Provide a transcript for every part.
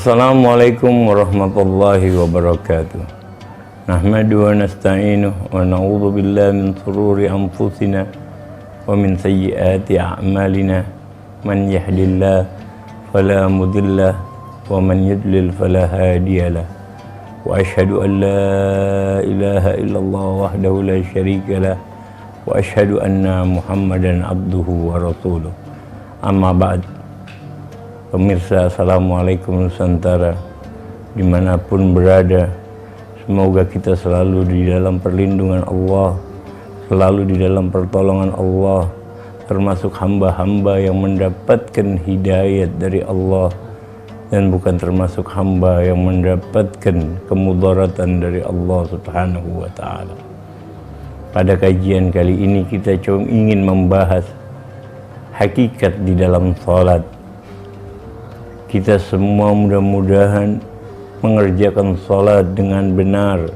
Assalamualaikum warahmatullahi wabarakatuh. Nahmadu wa nasta'inuhu wa na'udzu billahi min shururi anfusina wa min sayyiati a'malina. Man yahdihillahu fala mudilla wa man yudlil fala hadiyalah. Wa asyhadu an la ilaha illallah wahdahu la syarika lah wa asyhadu anna Muhammadan abduhu wa rasuluh. Amma ba'd. Pemirsa, Assalamualaikum Nusantara, dimanapun berada, semoga kita selalu di dalam perlindungan Allah, selalu di dalam pertolongan Allah, termasuk hamba-hamba yang mendapatkan hidayat dari Allah, dan bukan termasuk hamba yang mendapatkan kemudaratan dari Allah Subhanahu wa Ta'ala. Pada kajian kali ini kita ingin membahas hakikat di dalam salat. Kita semua mudah-mudahan mengerjakan salat dengan benar,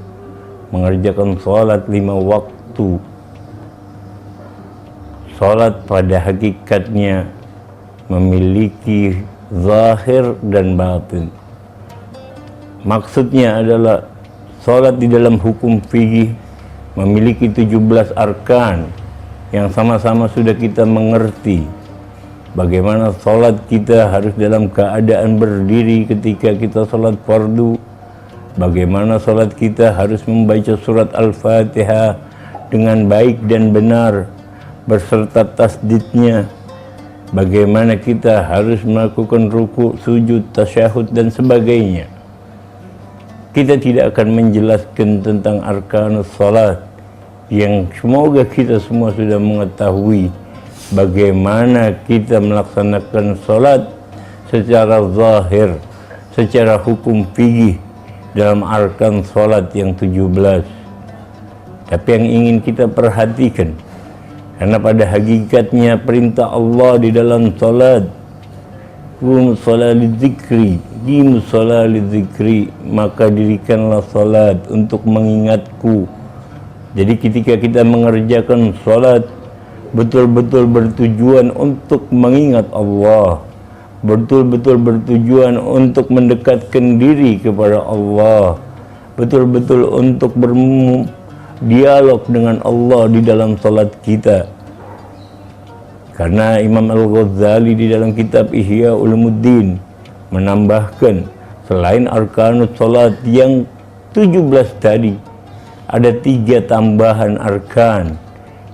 mengerjakan salat 5 waktu. Salat pada hakikatnya memiliki zahir dan batin. Maksudnya adalah salat di dalam hukum fikih memiliki 17 arkan yang sama-sama sudah kita mengerti. Bagaimana salat kita harus dalam keadaan berdiri ketika kita salat fardu. Bagaimana salat kita harus membaca surat Al-Fatihah dengan baik dan benar berserta tasdidnya. Bagaimana kita harus melakukan ruku, sujud, tasyahud dan sebagainya. Kita tidak akan menjelaskan tentang arkanus salat yang semoga kita semua sudah mengetahui bagaimana kita melaksanakan salat secara zahir, secara hukum fikih dalam arkan salat yang 17. Tapi yang ingin kita perhatikan, karena pada hakikatnya perintah Allah di dalam salat, qum salati dzikri, qim salati dzikri, maka dirikanlah salat untuk mengingatku. Jadi ketika kita mengerjakan salat betul-betul bertujuan untuk mengingat Allah, betul-betul bertujuan untuk mendekatkan diri kepada Allah, betul-betul untuk berdialog dengan Allah di dalam salat kita. Karena Imam Al-Ghazali di dalam kitab Ihya Ulumuddin menambahkan, selain arkanut salat yang 17 tadi, ada 3 tambahan arkan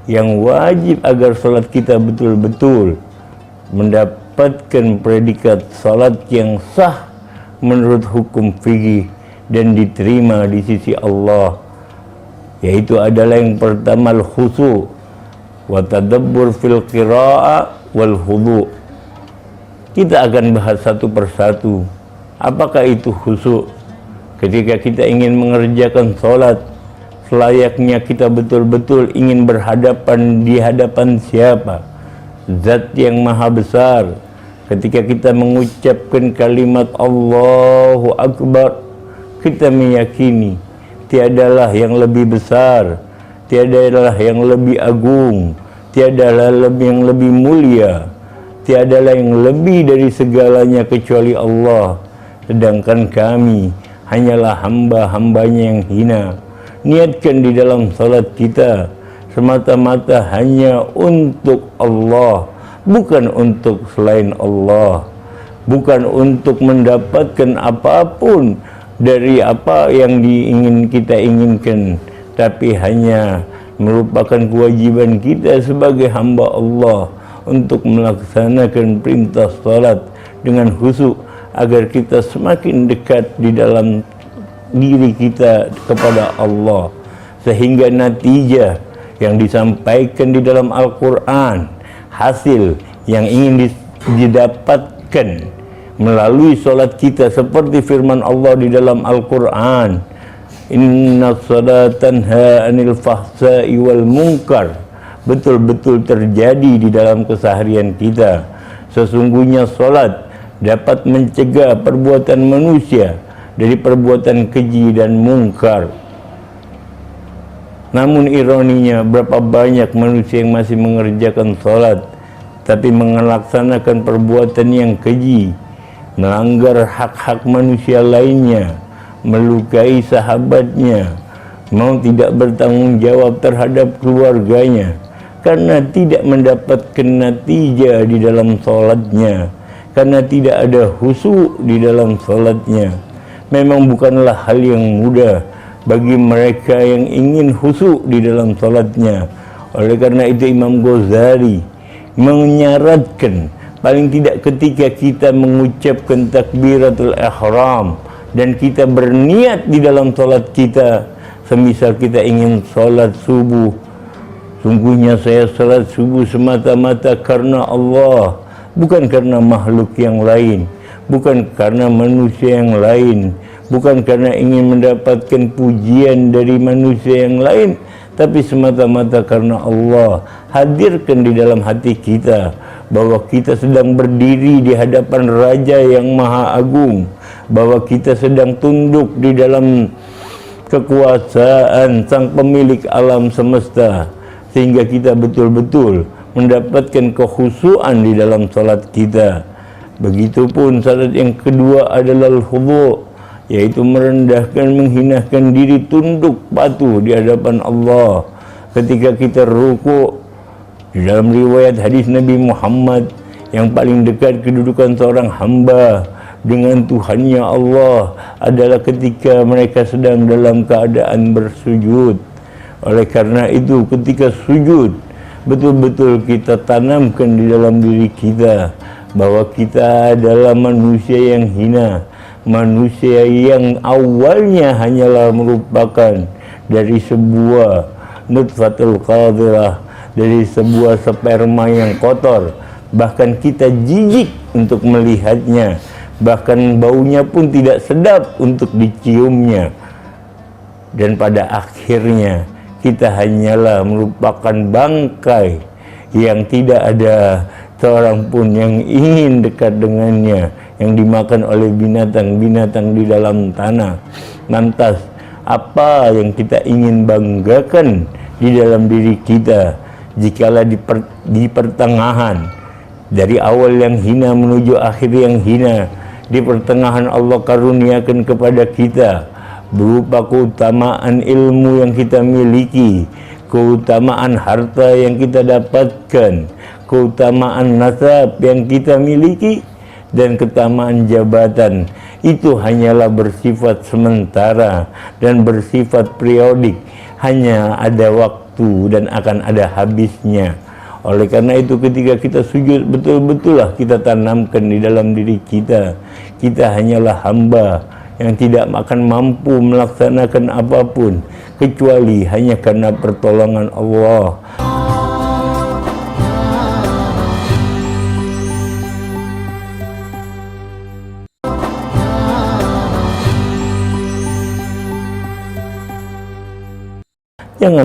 yang wajib agar salat kita betul-betul mendapatkan predikat salat yang sah menurut hukum fikih dan diterima di sisi Allah, yaitu adalah yang pertama al-khusyu' wa tadabbur fil qira'ah wal khudu'. Kita akan bahas satu persatu. Apakah itu khusyuk? Ketika kita ingin mengerjakan salat, selayaknya kita betul-betul ingin berhadapan di hadapan siapa? Zat yang maha besar. Ketika kita mengucapkan kalimat Allahu Akbar, kita meyakini tiadalah yang lebih besar, tiadalah yang lebih agung, tiadalah yang lebih mulia, tiadalah yang lebih dari segalanya kecuali Allah. Sedangkan kami hanyalah hamba-hambanya yang hina. Niatkan di dalam salat kita semata-mata hanya untuk Allah, bukan untuk selain Allah, bukan untuk mendapatkan apapun dari apa yang kita inginkan, tapi hanya merupakan kewajiban kita sebagai hamba Allah untuk melaksanakan perintah salat dengan khusyuk agar kita semakin dekat di dalam diri kita kepada Allah, sehingga natijah yang disampaikan di dalam Al-Quran, hasil yang ingin didapatkan melalui salat kita, seperti firman Allah di dalam Al-Quran, inna salata tanha anil fahsai wal munkar, betul-betul terjadi di dalam keseharian kita. Sesungguhnya salat dapat mencegah perbuatan manusia dari perbuatan keji dan mungkar. Namun ironinya, berapa banyak manusia yang masih mengerjakan salat tapi melaksanakan perbuatan yang keji, melanggar hak-hak manusia lainnya, melukai sahabatnya, mau tidak bertanggung jawab terhadap keluarganya, karena tidak mendapatkan natijah di dalam sholatnya, karena tidak ada khusyuk di dalam sholatnya. Memang bukanlah hal yang mudah bagi mereka yang ingin khusyuk di dalam sholatnya. Oleh karena itu Imam Ghazali menyaratkan, paling tidak ketika kita mengucapkan takbiratul ihram dan kita berniat di dalam sholat kita, semisal kita ingin sholat subuh, sungguhnya saya sholat subuh semata-mata karena Allah, bukan karena makhluk yang lain, bukan karena manusia yang lain, bukan karena ingin mendapatkan pujian dari manusia yang lain, tapi semata-mata karena Allah. Hadirkan di dalam hati kita bahwa kita sedang berdiri di hadapan Raja yang Maha Agung, bahwa kita sedang tunduk di dalam kekuasaan Sang Pemilik alam semesta, sehingga kita betul-betul mendapatkan kekhusyuan di dalam salat kita. Begitupun salat yang kedua adalah al-khudu', yaitu merendahkan, menghinakan diri, tunduk patuh di hadapan Allah. Ketika kita ruku, di dalam riwayat hadis Nabi Muhammad, yang paling dekat kedudukan seorang hamba dengan Tuhannya Allah adalah ketika mereka sedang dalam keadaan bersujud. Oleh karena itu, ketika sujud, betul-betul kita tanamkan di dalam diri kita bahwa kita adalah manusia yang hina, manusia yang awalnya hanyalah merupakan dari sebuah nutfatul qadirah, dari sebuah sperma yang kotor, bahkan kita jijik untuk melihatnya, bahkan baunya pun tidak sedap untuk diciumnya, dan pada akhirnya kita hanyalah merupakan bangkai yang tidak ada seorang pun yang ingin dekat dengannya, yang dimakan oleh binatang-binatang di dalam tanah. Lantas apa yang kita ingin banggakan di dalam diri kita jikalau di pertengahan, dari awal yang hina menuju akhir yang hina, di pertengahan Allah karuniakan kepada kita berupa keutamaan ilmu yang kita miliki, keutamaan harta yang kita dapatkan, keutamaan nasab yang kita miliki, dan keutamaan jabatan. Itu hanyalah bersifat sementara dan bersifat periodik, hanya ada waktu dan akan ada habisnya. Oleh karena itu, ketika kita sujud, betul-betullah kita tanamkan di dalam diri kita, kita hanyalah hamba yang tidak akan mampu melaksanakan apapun kecuali hanya karena pertolongan Allah.